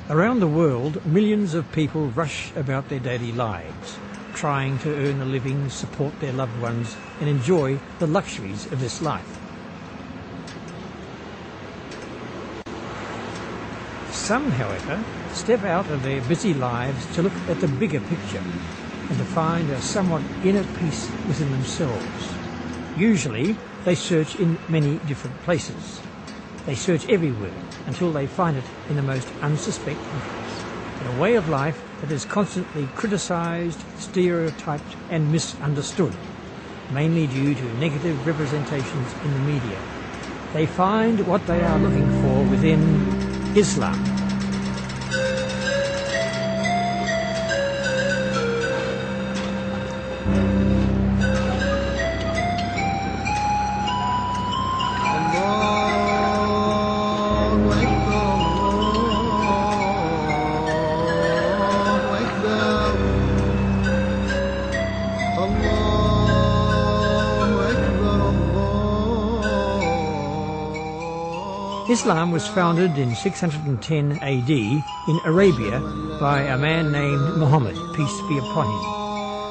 Around the world, millions of people rush about their daily lives, trying to earn a living, support their loved ones, and enjoy the luxuries of this life. Some, however, step out of their busy lives to look at the bigger picture and to find a somewhat inner peace within themselves. Usually, they search in many different places. They search everywhere until they find it in the most unsuspected place, in a way of life that is constantly criticised, stereotyped and misunderstood, mainly due to negative representations in the media. They find what they are looking for within Islam. Islam was founded in 610 AD in Arabia by a man named Muhammad, peace be upon him,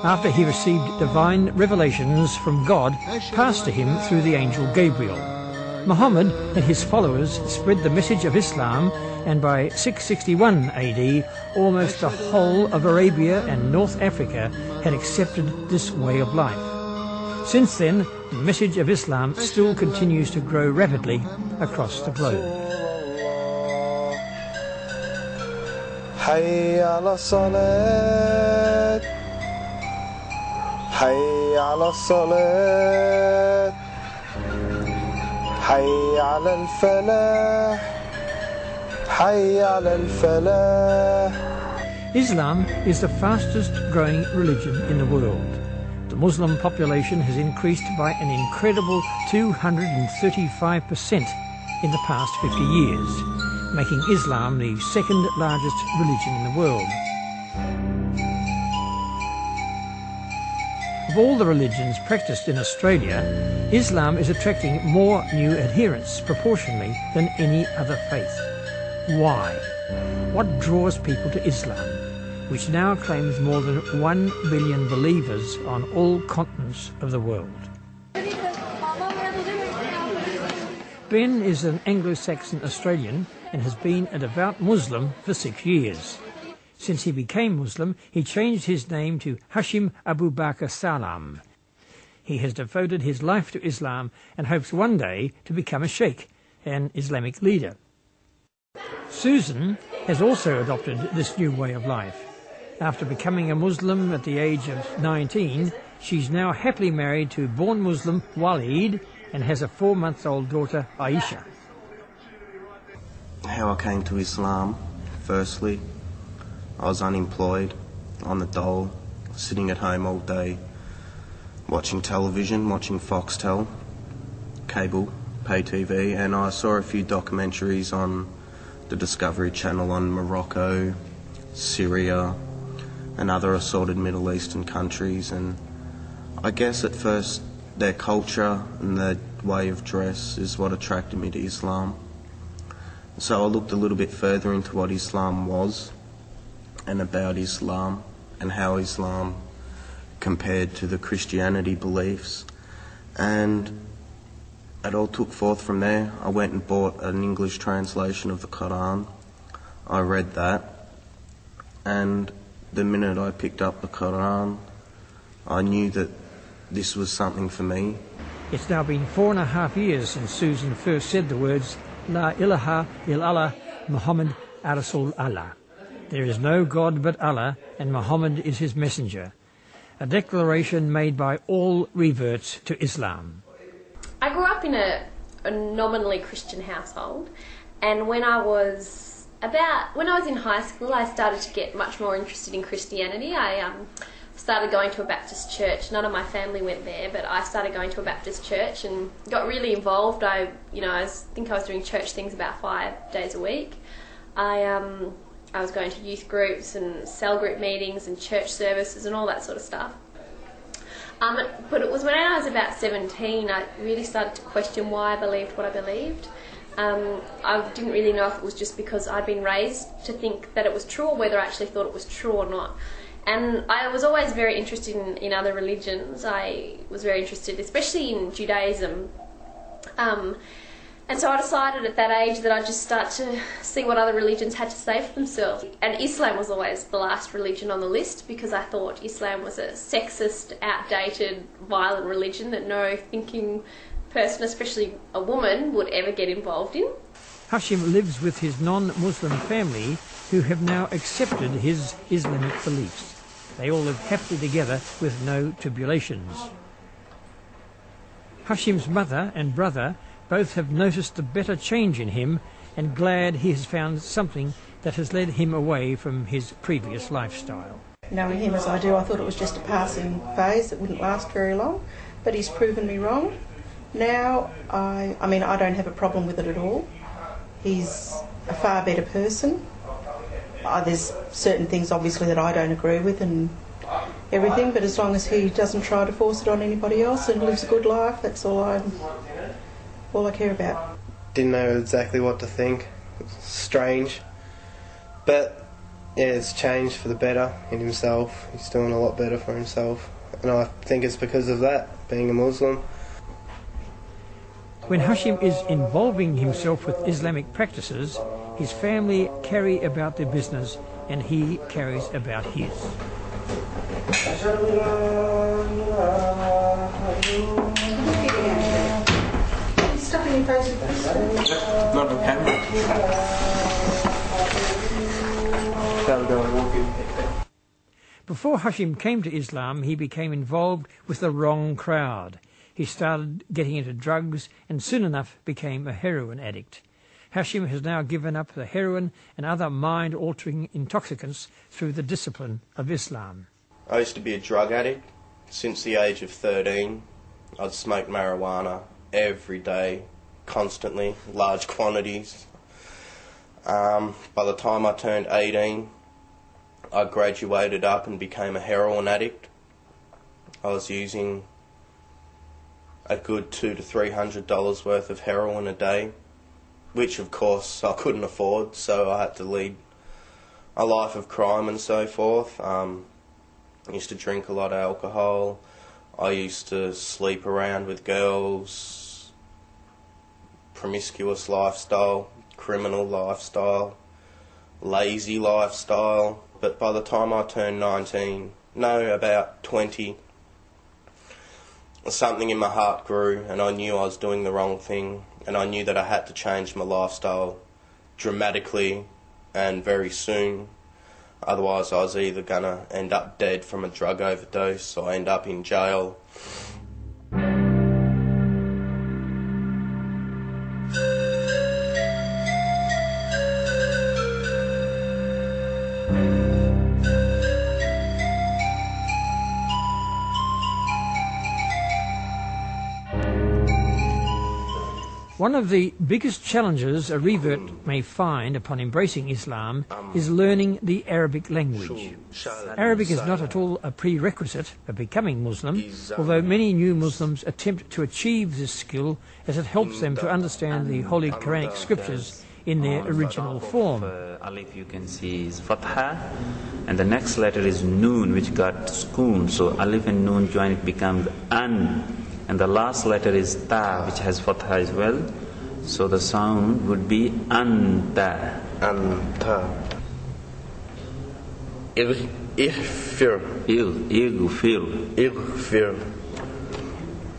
after he received divine revelations from God passed to him through the angel Gabriel. Muhammad and his followers spread the message of Islam, and by 661 AD, almost the whole of Arabia and North Africa had accepted this way of life. Since then, the message of Islam still continues to grow rapidly across the globe. حي على الصلاة حي على الصلاة حي على الفلاح حي على الفلاح. Islam is the fastest growing religion in the world. The Muslim population has increased by an incredible 235% in the past 50 years, making Islam the second largest religion in the world. Of all the religions practiced in Australia, Islam is attracting more new adherents proportionally than any other faith. Why? What draws people to Islam, which now claims more than 1 billion believers on all continents of the world? Ben is an Anglo-Saxon Australian and has been a devout Muslim for 6 years. Since he became Muslim, he changed his name to Hashim Abu Bakr Salam. He has devoted his life to Islam and hopes one day to become a sheikh, an Islamic leader. Susan has also adopted this new way of life. After becoming a Muslim at the age of 19, she's now happily married to born Muslim Waleed and has a 4-month-old daughter, Aisha. How I came to Islam, firstly, I was unemployed, on the dole, sitting at home all day, watching television, watching Foxtel, cable, pay TV, and I saw a few documentaries on the Discovery Channel on Morocco, Syria, and other assorted Middle Eastern countries, and I guess at first their culture and their way of dress is what attracted me to Islam. So I looked a little bit further into what Islam was and about Islam and how Islam compared to the Christianity beliefs, and it all took forth from there. I went and bought an English translation of the Quran. I read that, and the minute I picked up the Quran, I knew that this was something for me. It's now been 4.5 years since Susan first said the words, La ilaha illallah Muhammad Rasul Allah. There is no God but Allah, and Muhammad is his messenger. A declaration made by all reverts to Islam. I grew up in a nominally Christian household, and when I was in high school, I started to get much more interested in Christianity. I started going to a Baptist church. None of my family went there, but I started going to a Baptist church and got really involved. I think I was doing church things about 5 days a week. I was going to youth groups and cell group meetings and church services and all that sort of stuff. But it was when I was about 17 I really started to question why I believed what I believed. I didn't really know if it was just because I'd been raised to think that it was true or whether I actually thought it was true or not. And I was always very interested in other religions. I was very interested, especially in Judaism. And so I decided at that age that I'd just start to see what other religions had to say for themselves. And Islam was always the last religion on the list because I thought Islam was a sexist, outdated, violent religion that no thinking person, especially a woman, would ever get involved in. Hashim lives with his non-Muslim family who have now accepted his Islamic beliefs. They all live happily together with no tribulations. Hashim's mother and brother both have noticed a better change in him and glad he has found something that has led him away from his previous lifestyle. Knowing him as I do, I thought it was just a passing phase that wouldn't last very long, but he's proven me wrong. Now, I don't have a problem with it at all. He's a far better person. There's certain things, obviously, that I don't agree with and everything, but as long as he doesn't try to force it on anybody else and lives a good life, that's all I care about. Didn't know exactly what to think. Strange. But, yeah, it's changed for the better in himself. He's doing a lot better for himself. And I think it's because of that, being a Muslim. When Hashim is involving himself with Islamic practices, his family carry about their business and he carries about his. Not on camera. Before Hashim came to Islam, he became involved with the wrong crowd. He started getting into drugs and soon enough became a heroin addict. Hashim has now given up the heroin and other mind-altering intoxicants through the discipline of Islam. I used to be a drug addict. Since the age of 13, I'd smoke marijuana every day, constantly, large quantities. By the time I turned 18, I graduated up and became a heroin addict. I was using a good $200 to $300 worth of heroin a day, which of course I couldn't afford, so I had to lead a life of crime and so forth. I used to drink a lot of alcohol. I used to sleep around with girls, promiscuous lifestyle, criminal lifestyle, lazy lifestyle. But by the time I turned 20, something in my heart grew and I knew I was doing the wrong thing, and I knew that I had to change my lifestyle dramatically and very soon. Otherwise I was either going to end up dead from a drug overdose or end up in jail. One of the biggest challenges a revert may find upon embracing Islam is learning the Arabic language. Arabic is not at all a prerequisite of becoming Muslim, although many new Muslims attempt to achieve this skill as it helps them to understand the Holy Quranic scriptures in their original form. Alif you can see is Fatha, and the next letter is Noon, which got sukoon, so Alif and Noon join, it becomes An. And the last letter is Ta, which has Fatha as well. So the sound would be Anta. Anta. Ighfir. Ighfir. Ighfir.